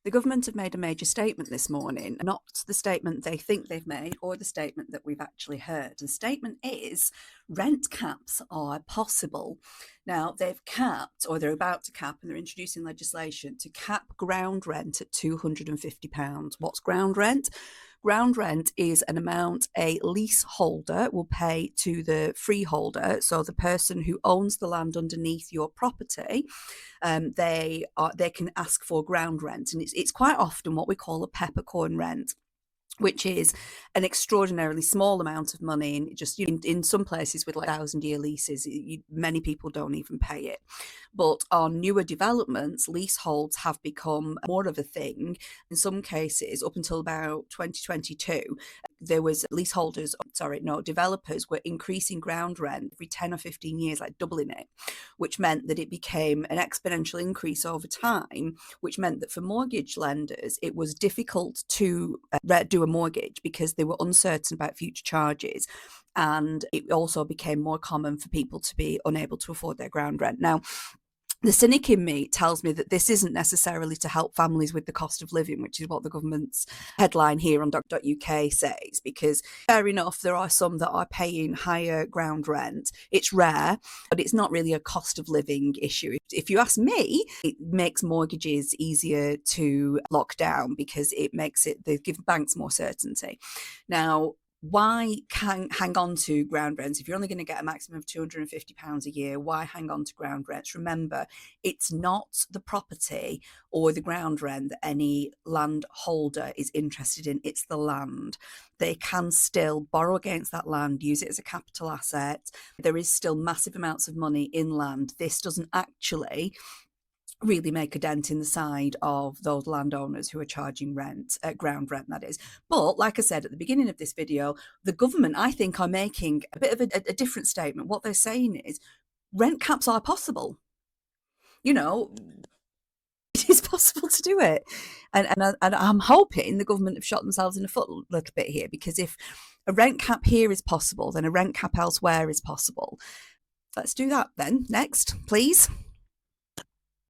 The government have made a major statement this morning, not the statement they think they've made or the statement that we've actually heard. The statement is rent caps are possible. Now, they've capped, or they're about to cap, and they're introducing legislation to cap ground rent at £250. What's ground rent? Ground rent is an amount a leaseholder will pay to the freeholder, so the person who owns the land underneath your property. They can ask for ground rent, and it's quite often what we call a peppercorn rent, which is an extraordinarily small amount of money. And just in some places with like 1,000-year leases, many people don't even pay it. But on newer developments, leaseholds have become more of a thing. In some cases, up until about 2022, there was developers were increasing ground rent every 10 or 15 years, like doubling it, which meant that it became an exponential increase over time, which meant that for mortgage lenders, it was difficult to do a mortgage because they were uncertain about future charges. And it also became more common for people to be unable to afford their ground rent. Now, the cynic in me tells me that this isn't necessarily to help families with the cost of living, which is what the government's headline here on .uk says, because fair enough, there are some that are paying higher ground rent. It's rare, but it's not really a cost of living issue. If you ask me, it makes mortgages easier to lock down because they give banks more certainty. Now, why hang on to ground rents? If you're only going to get a maximum of £250 a year, why hang on to ground rents? Remember, it's not the property or the ground rent that any landholder is interested in, it's the land. They can still borrow against that land, use it as a capital asset. There is still massive amounts of money in land. This doesn't actually really make a dent in the side of those landowners who are charging rent, ground rent, that is. But like I said at the beginning of this video, the government, I think, are making a bit of a different statement. What they're saying is rent caps are possible. It is possible to do it. And I'm hoping the government have shot themselves in the foot a little bit here, because if a rent cap here is possible, then a rent cap elsewhere is possible. Let's do that then. Next, please.